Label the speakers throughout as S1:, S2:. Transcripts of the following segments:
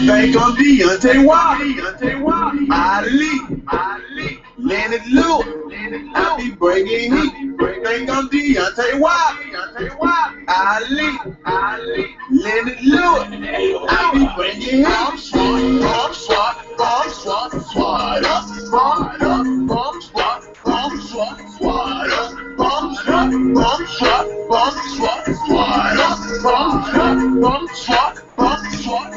S1: Bank on Deontay WIlder, Ali, Leonard Lewis, I be bringing heat. Bank on Deontay WIlder, Ali, Leonard Lewis, I be bringing heat. Bomb swat, swat up, swat up, bomb swat, swat up, bomb swat, swat up, bomb swat,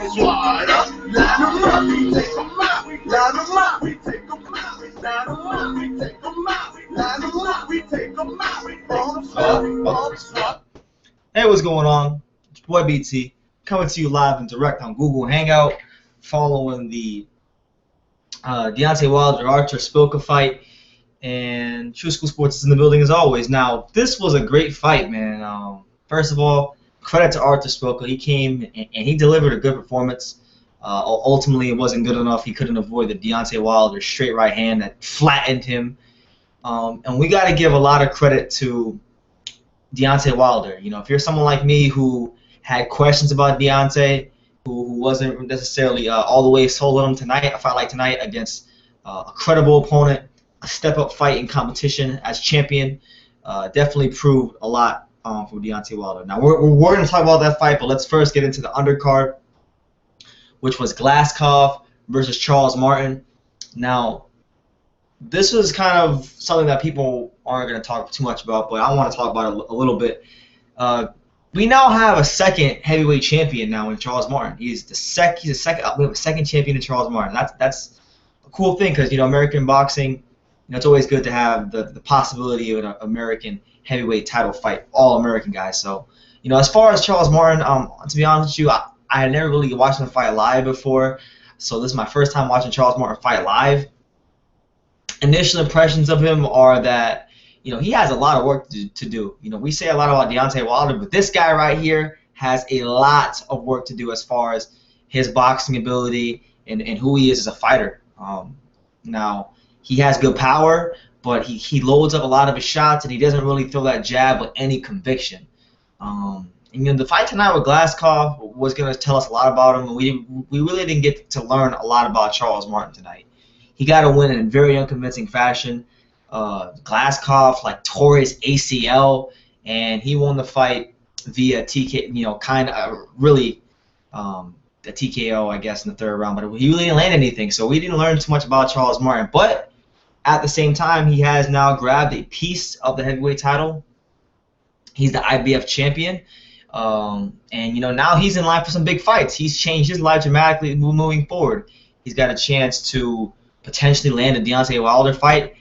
S1: swat up. Line 'em up, we take 'em out. Line 'em up, we take 'em out. Line 'em up, we take 'em out. Line 'em up, we take 'em out. Bomb swat.
S2: Hey, what's going on? It's your boy BT, coming to you live and direct on Google Hangout, following the Deontay WIlder Artur Szpilka fight, and True School Sports is in the building as always. Now, this was a great fight, man. First of all, credit to Artur Szpilka. He came and he delivered a good performance. Ultimately, it wasn't good enough. He couldn't avoid the Deontay WIlder straight right hand that flattened him. And we got to give a lot of credit to Deontay WIlder. You know, if you're someone like me who had questions about Deontay, who wasn't necessarily all the way sold on him tonight, a fight like tonight against a credible opponent, a step-up fight in competition as champion, definitely proved a lot for Deontay WIlder. Now, we're going to talk about that fight, but let's first get into the undercard, which was Glazkov versus Charles Martin. Now, this was kind of something that people aren't going to talk too much about, but I want to talk about it a little bit. We now have a second heavyweight champion now in Charles Martin. He's a second. We have a second champion in Charles Martin. That's a cool thing because, you know, American boxing, you know, it's always good to have the possibility of an American heavyweight title fight, all American guys. So, you know, as far as Charles Martin, to be honest with you, I had never really watched him fight live before, so this is my first time watching Charles Martin fight live. Initial impressions of him are that, you know, he has a lot of work to do. You know, we say a lot about Deontay WIlder, but this guy right here has a lot of work to do as far as his boxing ability and who he is as a fighter. Now, he has good power, but he loads up a lot of his shots, and he doesn't really throw that jab with any conviction. And, you know, the fight tonight with Glazkov was going to tell us a lot about him, and we really didn't get to learn a lot about Charles Martin tonight. He got a win in very unconvincing fashion. Glazkov tore his ACL, and he won the fight via TK, you know, kind of really a TKO, I guess, in the third round. But he really didn't land anything, so we didn't learn too much about Charles Martin. But at the same time, he has now grabbed a piece of the heavyweight title. He's the IBF champion. And, you know, now he's in line for some big fights. He's changed his life dramatically moving forward. He's got a chance to potentially land a Deontay WIlder fight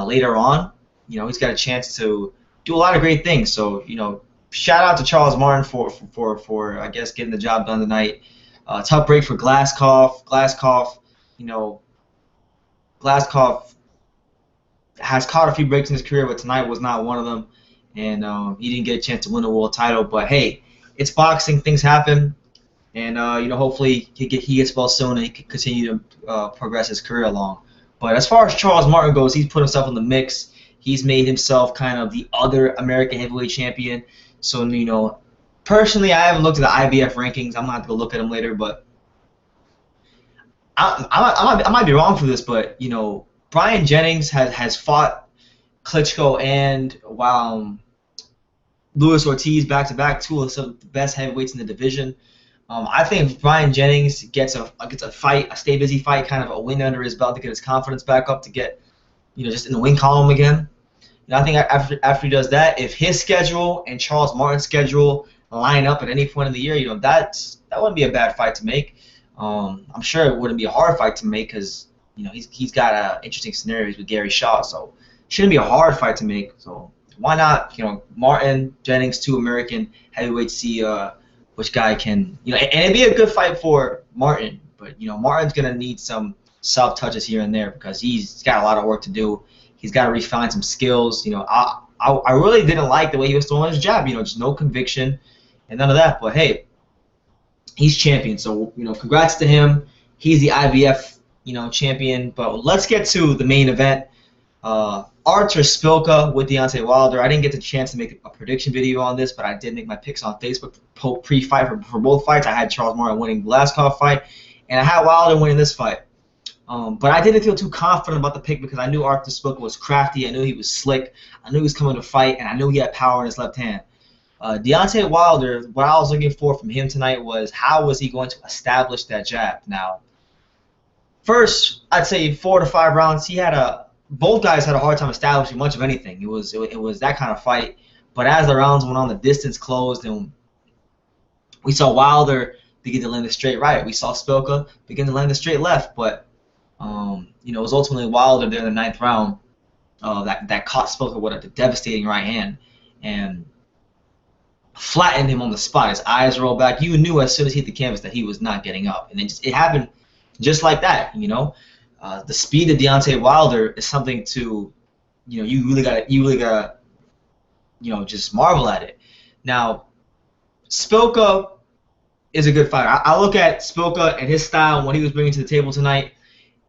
S2: later on. You know, he's got a chance to do a lot of great things. So, you know, shout out to Charles Martin for I guess, getting the job done tonight. Tough break for Glazkov, you know, Glazkov has caught a few breaks in his career, but tonight was not one of them. And he didn't get a chance to win a world title. But, hey, it's boxing. Things happen. And, you know, hopefully he gets well soon and he can continue to progress his career along. But as far as Charles Martin goes, he's put himself in the mix. He's made himself kind of the other American heavyweight champion. So, you know, personally, I haven't looked at the IBF rankings. I'm going to have to go look at them later. But I might be wrong for this, but, you know, Brian Jennings has fought Klitschko and Luis Ortiz back-to-back, two of the best heavyweights in the division. I think if Brian Jennings gets a fight, a stay busy fight, kind of a win under his belt to get his confidence back up, to get, you know, just in the win column again. And I think after he does that, if his schedule and Charles Martin's schedule line up at any point in the year, you know, that wouldn't be a bad fight to make. I'm sure it wouldn't be a hard fight to make because, you know, he's got interesting scenarios with Gary Shaw, so it shouldn't be a hard fight to make. So why not, you know, Martin, Jennings, two American heavyweights, see which guy can, you know, and it'd be a good fight for Martin, but, you know, Martin's going to need some soft touches here and there because he's got a lot of work to do. He's got to refine some skills. You know, I really didn't like the way he was throwing his jab, you know, just no conviction and none of that. But, hey, he's champion, so, you know, congrats to him. He's the IBF, you know, champion. But let's get to the main event. Artur Szpilka with Deontay Wilder. I didn't get the chance to make a prediction video on this, but I did make my picks on Facebook pre-fight for both fights. I had Charles Martin winning the last fight, and I had Wilder winning this fight. But I didn't feel too confident about the pick because I knew Artur Szpilka was crafty. I knew he was slick. I knew he was coming to fight, and I knew he had power in his left hand. Deontay Wilder, what I was looking for from him tonight was how was he going to establish that jab. Now, first, I'd say 4 to 5 rounds, both guys had a hard time establishing much of anything. It was that kind of fight. But as the rounds went on, the distance closed, and we saw Wilder begin to land the straight right. We saw Szpilka begin to land the straight left. But it was ultimately Wilder there in the 9th round that caught Szpilka with a devastating right hand and flattened him on the spot. His eyes rolled back. You knew as soon as he hit the canvas that he was not getting up, and it happened just like that. The speed of Deontay Wilder is something to, you really gotta, just marvel at it. Now, Szpilka is a good fighter. I look at Szpilka and his style and what he was bringing to the table tonight,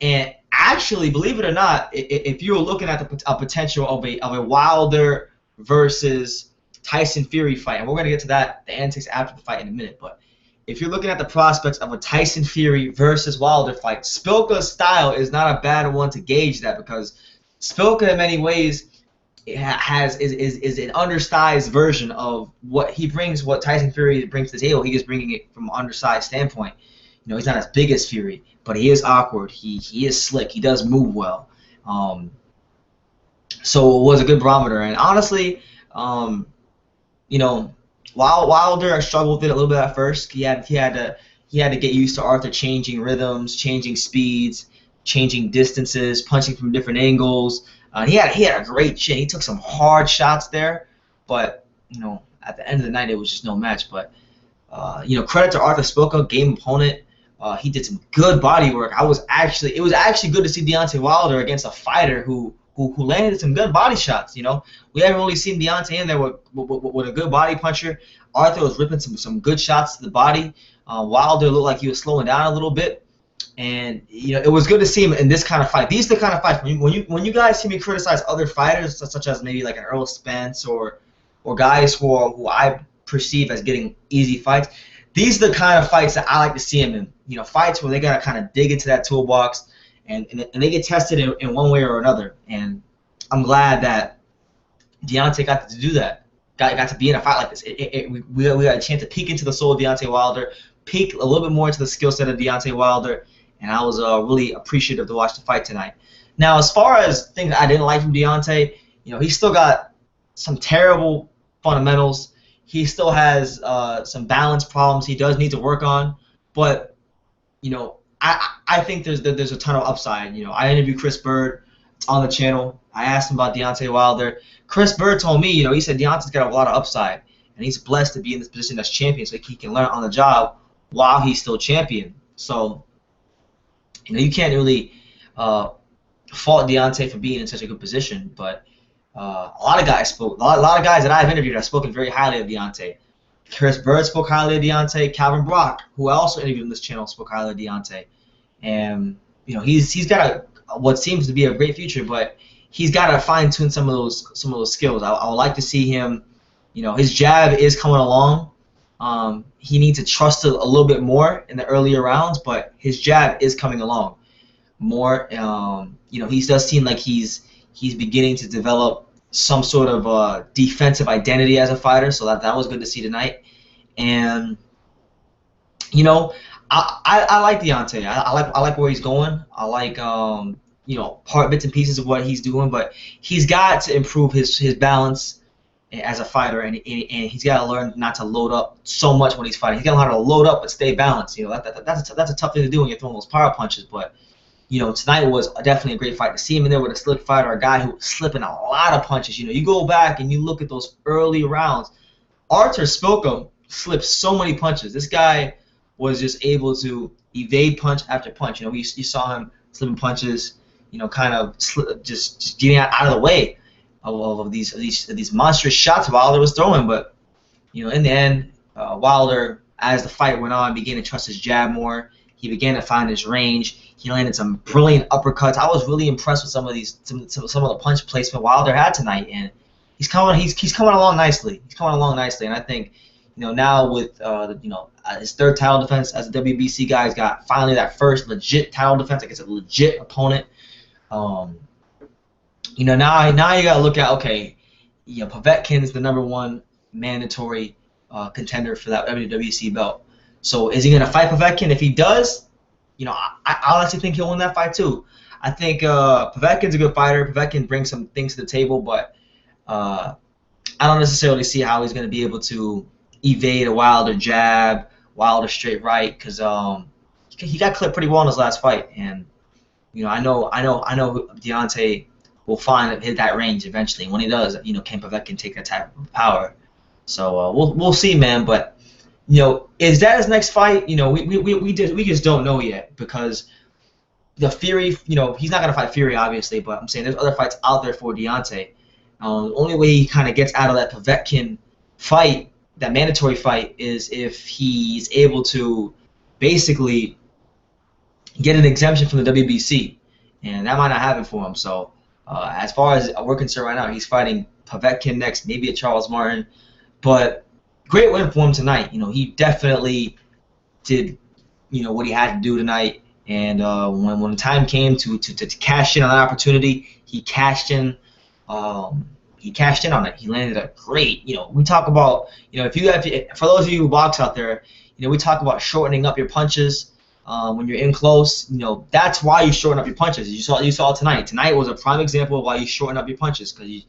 S2: and actually, believe it or not, if you're looking at a potential of a Wilder versus Tyson Fury fight, and we're gonna get to the antics after the fight in a minute, but if you're looking at the prospects of a Tyson Fury versus Wilder fight, Szpilka's style is not a bad one to gauge that, because Szpilka in many ways is an undersized version of what he brings, what Tyson Fury brings to the table. He is bringing it from an undersized standpoint. He's not as big as Fury, but he is awkward. He is slick. He does move well. So it was a good barometer. And honestly, Wilder struggled with it a little bit at first. He had to get used to Arthur changing rhythms, changing speeds, changing distances, punching from different angles. He had a great chin. He took some hard shots there, but at the end of the night, it was just no match. But credit to Artur Szpilka, game opponent. He did some good body work. It was actually good to see Deontay Wilder against a fighter who landed some good body shots. We haven't really seen Deontay in there with a good body puncher. Arthur was ripping some good shots to the body. Wilder looked like he was slowing down a little bit, and it was good to see him in this kind of fight. These are the kind of fights when you guys see me criticize other fighters, such as maybe like an Errol Spence or guys who I perceive as getting easy fights. These are the kind of fights that I like to see him in. Fights where they gotta kind of dig into that toolbox. And they get tested in one way or another. And I'm glad that Deontay got to do that. Got to be in a fight like this. We got a chance to peek into the soul of Deontay Wilder, peek a little bit more into the skill set of Deontay Wilder, and I was really appreciative to watch the fight tonight. Now, as far as things I didn't like from Deontay, he still got some terrible fundamentals. He still has some balance problems he does need to work on, but I think there's a ton of upside. I interviewed Chris Bird on the channel. I asked him about Deontay Wilder. Chris Bird told me, he said Deontay's got a lot of upside, and he's blessed to be in this position as champion, so he can learn on the job while he's still champion. So, you can't really fault Deontay for being in such a good position. But a lot of guys that I've interviewed have spoken very highly of Deontay. Chris Bird spoke highly of Deontay. Calvin Brock, who I also interviewed on this channel, spoke highly of Deontay. And he's got what seems to be a great future, but he's got to fine tune some of those skills. I would like to see him. His jab is coming along. He needs to trust it a little bit more in the earlier rounds, but his jab is coming along more. He does seem like he's beginning to develop some sort of defensive identity as a fighter, so that was good to see tonight. And I like Deontay. I like where he's going. I like bits and pieces of what he's doing, but he's got to improve his balance as a fighter, and he's got to learn not to load up so much when he's fighting. He's got to learn how to load up but stay balanced. That's a tough thing to do when you're throwing those power punches, but. Tonight was definitely a great fight. To see him in there with a slick fighter, a guy who was slipping a lot of punches. You go back and you look at those early rounds. Artur Szpilka slipped so many punches. This guy was just able to evade punch after punch. You saw him slipping punches. Kind of just getting out of the way of these monstrous shots Wilder was throwing. But in the end, Wilder, as the fight went on, began to trust his jab more. He began to find his range. He landed some brilliant uppercuts. I was really impressed with some of the punch placement Wilder had tonight, and he's coming along nicely. He's coming along nicely, and I think, now with his third title defense as a WBC guy, he's got finally that first legit title defense against a legit opponent. Now you gotta look at, okay, Povetkin is the #1 mandatory contender for that WWC belt. So is he gonna fight Povetkin? If he does, I honestly think he'll win that fight too. I think Povetkin's a good fighter. Povetkin brings some things to the table, but I don't necessarily see how he's gonna be able to evade a Wilder jab, Wilder straight right, because he got clipped pretty well in his last fight, and I know Deontay will find hit that range eventually. When he does, can Povetkin take that type of power? So we'll see, man. But is that his next fight? We just don't know yet, because the Fury, he's not gonna fight Fury obviously, but I'm saying there's other fights out there for Deontay. The only way he kind of gets out of that Povetkin fight, that mandatory fight, is if he's able to basically get an exemption from the WBC, and that might not happen for him. So as far as we're concerned right now, he's fighting Povetkin next, maybe a Charles Martin, but great win for him tonight. He definitely did what he had to do tonight, and when the time came to cash in on that opportunity, he cashed in. He cashed in on it. He landed a great, we talk about, for those of you who box out there, we talk about shortening up your punches when you're in close. That's why you shorten up your punches. You saw tonight. Tonight was a prime example of why you shorten up your punches, because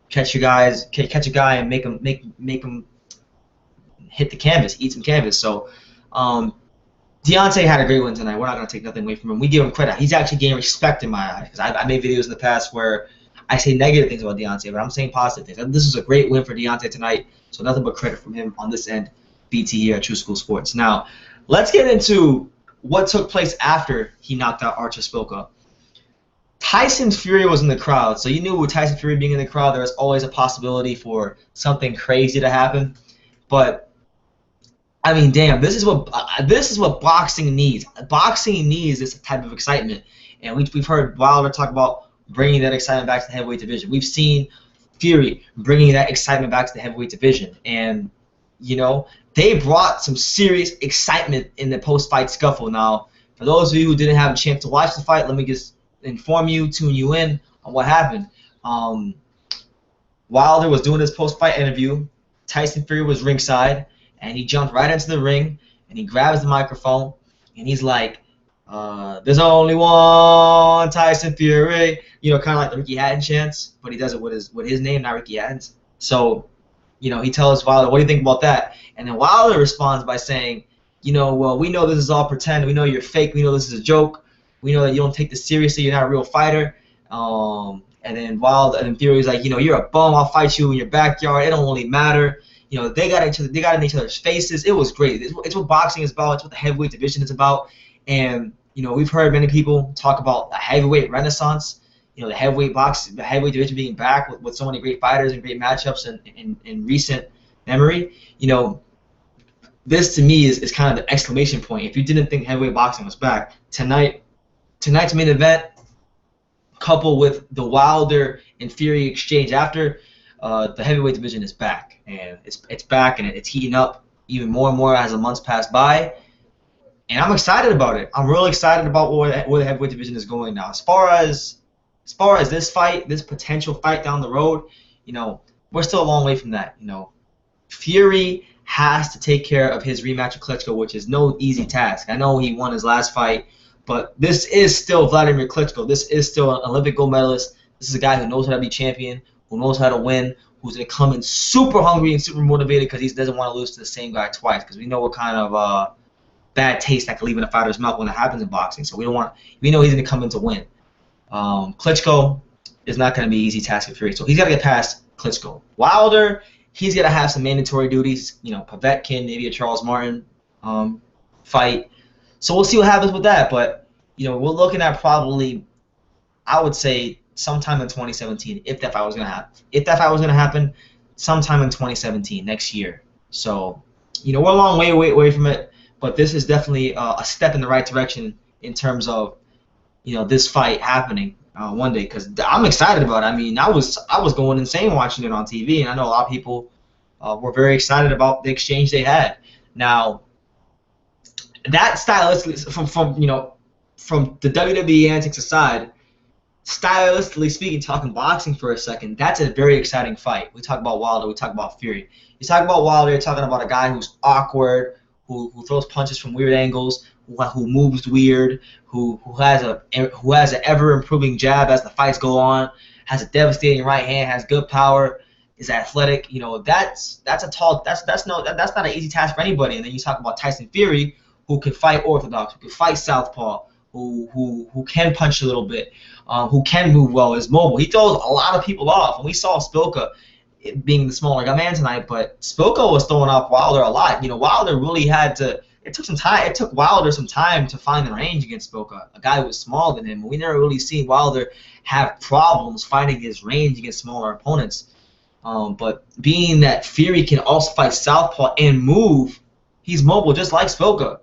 S2: catch a guy and make him hit the canvas, eat some canvas. So Deontay had a great win tonight. We're not going to take nothing away from him. We give him credit. He's actually gaining respect in my eyes, because I made videos in the past where I say negative things about Deontay, but I'm saying positive things. And this is a great win for Deontay tonight, so nothing but credit from him on this end, BT here at True School Sports. Now, let's get into what took place after he knocked out Artur Szpilka. Tyson Fury was in the crowd, so you knew with Tyson Fury being in the crowd, there was always a possibility for something crazy to happen. But I mean, damn, this is what boxing needs. Boxing needs this type of excitement, and we've heard Wilder talk about bringing that excitement back to the heavyweight division. We've seen Fury bringing that excitement back to the heavyweight division, and they brought some serious excitement in the post-fight scuffle. Now, for those of you who didn't have a chance to watch the fight, let me just inform you, tune you in on what happened. Wilder was doing his post-fight interview. Tyson Fury was ringside, and he jumped right into the ring, and he grabs the microphone, and he's like, there's only one Tyson Fury, kind of like the Ricky Hatton chants, but he does it with his name, not Ricky Hatton's. So, he tells Wilder, what do you think about that? And then Wilder responds by saying, well, we know this is all pretend. We know you're fake. We know this is a joke. We know that you don't take this seriously. You're not a real fighter. And then Fury's like, you're a bum. I'll fight you in your backyard. It don't really matter. They got in each other's faces. It was great. It's what boxing is about. It's what the heavyweight division is about. And we've heard many people talk about a heavyweight renaissance. The heavyweight division being back with so many great fighters and great matchups in recent memory. This to me is kind of the exclamation point. If you didn't think heavyweight boxing was back, tonight's main event, coupled with the Wilder and Fury exchange after, the heavyweight division is back, and it's back, and it's heating up even more and more as the months pass by. And I'm excited about it. I'm really excited about where the heavyweight division is going now. As far as this fight, this potential fight down the road, we're still a long way from that. Fury has to take care of his rematch with Klitschko, which is no easy task. I know he won his last fight, but this is still Vladimir Klitschko. This is still an Olympic gold medalist. This is a guy who knows how to be champion, who knows how to win, who's going to come in super hungry and super motivated because he doesn't want to lose to the same guy twice, because we know what kind of bad taste that can leave in a fighter's mouth when it happens in boxing. So we know he's going to come in to win. Klitschko is not going to be an easy task for Fury, so he's got to get past Klitschko. Wilder, he's going to have some mandatory duties, Povetkin, maybe a Charles Martin fight. So we'll see what happens with that, but we're looking at probably, I would say, sometime in 2017, if that fight was going to happen. If that fight was going to happen, sometime in 2017, next year. So, we're a long way away from it, but this is definitely a step in the right direction in terms of this fight happening one day, because I'm excited about it. I mean, I was going insane watching it on TV, and I know a lot of people were very excited about the exchange they had. Now, that stylistically, from the WWE antics aside, stylistically speaking, talking boxing for a second, that's a very exciting fight. We talk about Wilder, we talk about Fury. You talk about Wilder, you're talking about a guy who's awkward, who throws punches from weird angles, who moves weird, who has an ever improving jab as the fights go on, has a devastating right hand, has good power, is athletic. That's not an easy task for anybody. And then you talk about Tyson Fury, who can fight orthodox, who can fight southpaw, who can punch a little bit, who can move well, is mobile. He throws a lot of people off. And we saw Szpilka being the smaller man tonight, but Szpilka was throwing off Wilder a lot. Wilder really had to. It took some time. It took Wilder some time to find the range against Szpilka, a guy who was smaller than him. We never really seen Wilder have problems finding his range against smaller opponents. But being that Fury can also fight southpaw and move, he's mobile just like Szpilka.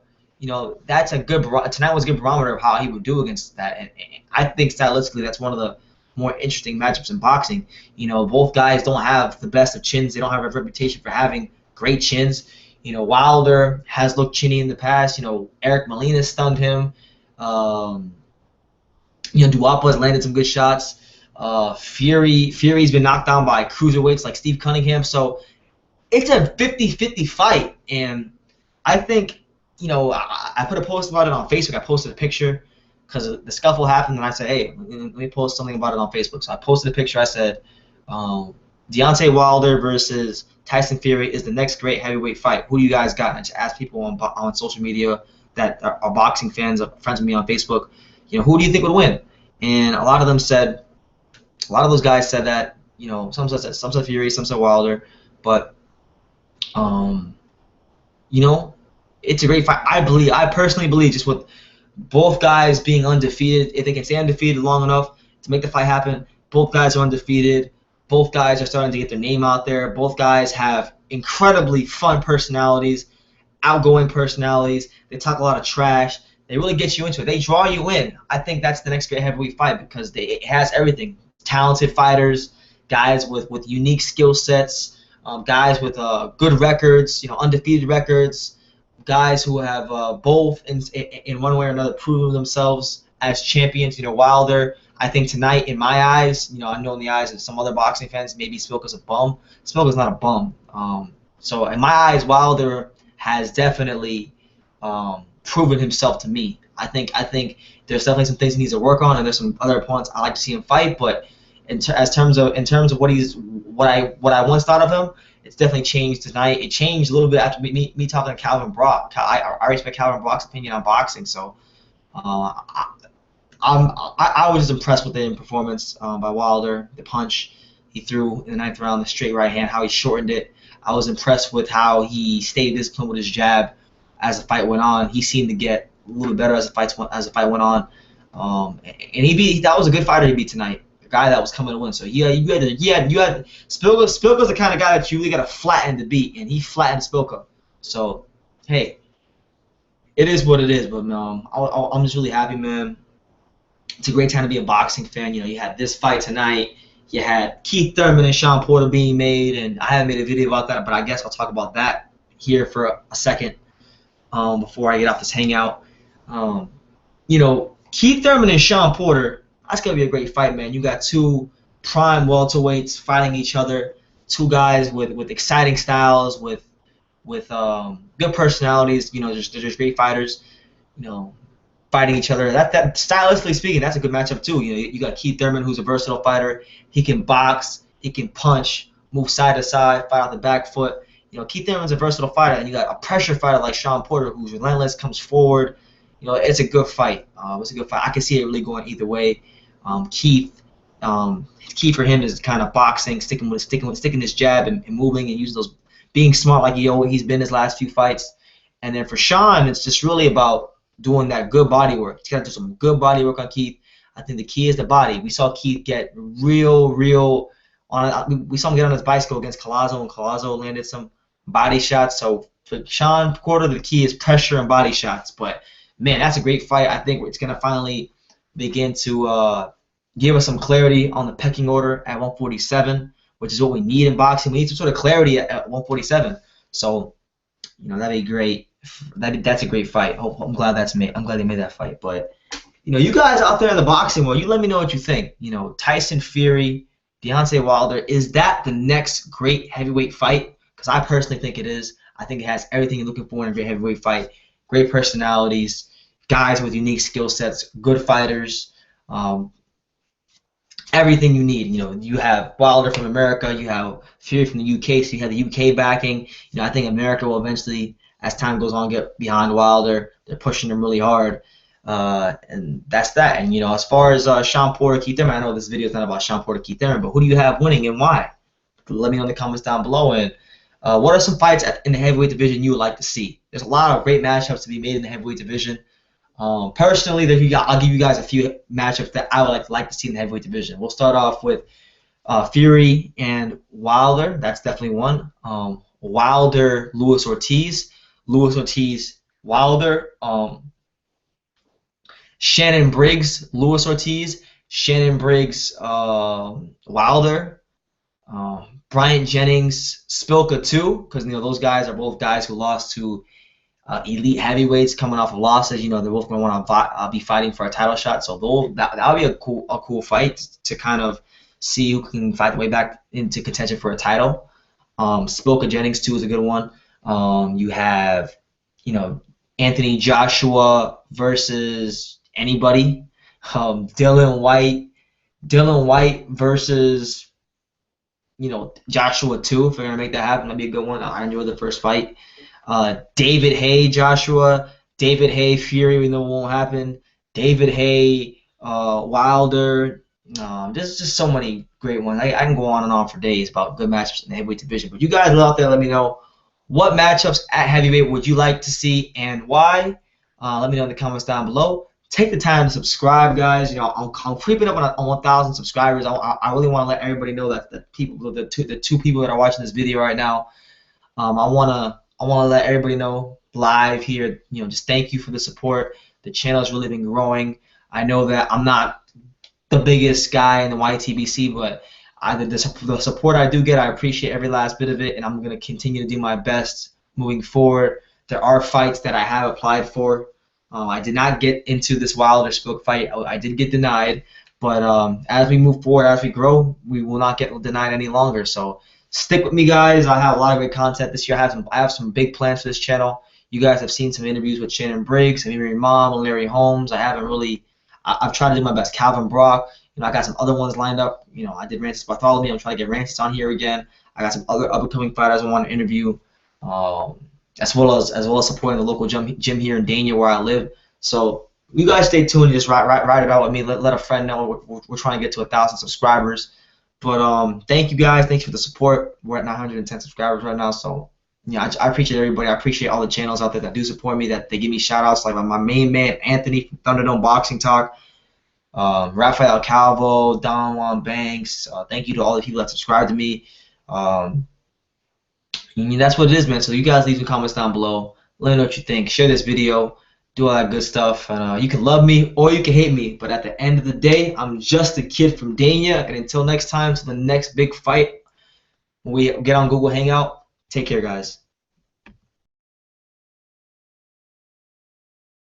S2: That's a good. Tonight was a good barometer of how he would do against that, and I think stylistically that's one of the more interesting matchups in boxing. Both guys don't have the best of chins. They don't have a reputation for having great chins. Wilder has looked chinny in the past. Eric Molina stunned him. Duwapa has landed some good shots. Fury's been knocked down by cruiserweights like Steve Cunningham. So it's a 50-50 fight, and I think, I put a post about it on Facebook. I posted a picture because the scuffle happened, and I said, hey, let me post something about it on Facebook. So I posted a picture. I said, Deontay Wilder versus Tyson Fury is the next great heavyweight fight. Who do you guys got? And I just asked people on social media that are boxing fans, friends with me on Facebook, who do you think would win? And a lot of those guys said that, some said Fury, some said Wilder, but it's a great fight. I personally believe, just with both guys being undefeated, if they can stay undefeated long enough to make the fight happen, both guys are undefeated. Both guys are starting to get their name out there. Both guys have incredibly fun personalities, outgoing personalities. They talk a lot of trash. They really get you into it. They draw you in. I think that's the next great heavyweight fight because it has everything. Talented fighters, guys with unique skill sets, guys with good records, undefeated records, guys who have both in one way or another proven themselves as champions. Wilder, I think tonight, in my eyes, I know in the eyes of some other boxing fans, maybe Szpilka's a bum. Szpilka's not a bum. So in my eyes, Wilder has definitely proven himself to me. I think there's definitely some things he needs to work on, and there's some other opponents I like to see him fight. But in terms of what I once thought of him, it's definitely changed tonight. It changed a little bit after me talking to Calvin Brock. I respect Calvin Brock's opinion on boxing, so I was just impressed with the performance by Wilder. The punch he threw in the 9th round, the straight right hand, how he shortened it. I was impressed with how he stayed disciplined with his jab as the fight went on. He seemed to get a little bit better as the fight went on. And that was a good fighter he beat tonight. The guy that was coming to win. So you had Szpilka's the kind of guy that you really got to flatten to beat, and he flattened Szpilka. So hey, it is what it is. But I'm just really happy, man. It's a great time to be a boxing fan. You had this fight tonight. You had Keith Thurman and Sean Porter being made, and I haven't made a video about that, but I guess I'll talk about that here for a second before I get off this hangout. Keith Thurman and Sean Porter, that's going to be a great fight, man. You got two prime welterweights fighting each other, two guys with exciting styles, with good personalities. They're just great fighters. Fighting each other. That stylistically speaking, that's a good matchup too. You got Keith Thurman, who's a versatile fighter. He can box, he can punch, move side to side, fight out the back foot. Keith Thurman's a versatile fighter, and you got a pressure fighter like Sean Porter, who's relentless, comes forward. It's a good fight. It's a good fight. I can see it really going either way. Keith for him is kind of boxing, sticking his jab and moving and using those, being smart like he's been his last few fights. And then for Sean, it's just really about doing that good body work. He's got to do some good body work on Keith. I think the key is the body. We saw Keith get real on. We saw him get on his bicycle against Collazo, and Collazo landed some body shots. So For Sean Porter, the key is pressure and body shots. But man, that's a great fight. I think it's gonna finally begin to give us some clarity on the pecking order at 147, which is what we need in boxing. We need some sort of clarity at 147. So, that'd be great. That's a great fight. I'm glad I'm glad they made that fight. But you guys out there in the boxing world, you let me know what you think. Tyson Fury, Deontay Wilder, is that the next great heavyweight fight? Because I personally think it is. I think it has everything you're looking for in a great heavyweight fight. Great personalities, guys with unique skill sets, good fighters, everything you need. You have Wilder from America, you have Fury from the UK, so you have the UK backing. I think America will eventually, as time goes on, get behind Wilder. They're pushing him really hard. And that's that. And as far as Sean Porter, Keith Thurman, I know this video is not about Sean Porter, Keith Thurman, but who do you have winning and why? Let me know in the comments down below. And what are some fights in the heavyweight division you would like to see? There's a lot of great matchups to be made in the heavyweight division. Personally, I'll give you guys a few matchups that I would like to see in the heavyweight division. We'll start off with Fury and Wilder. That's definitely one. Wilder, Luis Ortiz, Wilder. Shannon Briggs, Luis Ortiz, Shannon Briggs, Wilder, Bryant Jennings, Szpilka too, because those guys are both guys who lost to elite heavyweights coming off of losses. They're both going to want to be fighting for a title shot, so that'll be a cool fight to kind of see who can fight the way back into contention for a title. Szpilka Jennings too is a good one. You have Anthony Joshua versus anybody. Dylan White versus Joshua too. If we're gonna make that happen, that'd be a good one. I enjoyed the first fight. David Haye, Joshua. David Haye, Fury. We know it won't happen. David Haye, Wilder. There's just so many great ones. I can go on and on for days about good matchups in the heavyweight division. But you guys out there, let me know what matchups at heavyweight would you like to see and why. Let me know in the comments down below. Take the time to subscribe, guys. I'm creeping up on 1,000 subscribers. I really want to let everybody know that the two people that are watching this video right now, I wanna let everybody know live here. Just thank you for the support. The channel's really been growing. I know that I'm not the biggest guy in the YTBC, but the support I do get, I appreciate every last bit of it, and I'm gonna continue to do my best moving forward. There are fights that I have applied for. I did not get into this Wilder Szpilka fight. I did get denied, but as we move forward, as we grow, we will not get denied any longer. So stick with me, guys. I have a lot of great content this year. I have some big plans for this channel. You guys have seen some interviews with Shannon Briggs, Amiri Imam, and Larry Holmes. I've tried to do my best. Calvin Brock. I got some other ones lined up. I did Rancis Bartholomew. I'm trying to get Rancis on here again. I got some other upcoming fighters I want to interview. As well as supporting the local gym here in Dania where I live. So you guys stay tuned and just ride it out with me. Let a friend know we're trying to get to 1,000 subscribers. But thank you guys. Thanks for the support. We're at 910 subscribers right now. So I appreciate everybody. I appreciate all the channels out there that do support me, that they give me shout outs, like my main man Anthony from Thunderdome Boxing Talk, Rafael Calvo, Don Juan Banks. Thank you to all the people that subscribe to me. That's what it is, man. So you guys leave some comments down below. Let me know what you think. Share this video. Do all that good stuff. And you can love me or you can hate me. But at the end of the day, I'm just a kid from Dania. And until next time, to the next big fight, when we get on Google Hangout, take care, guys.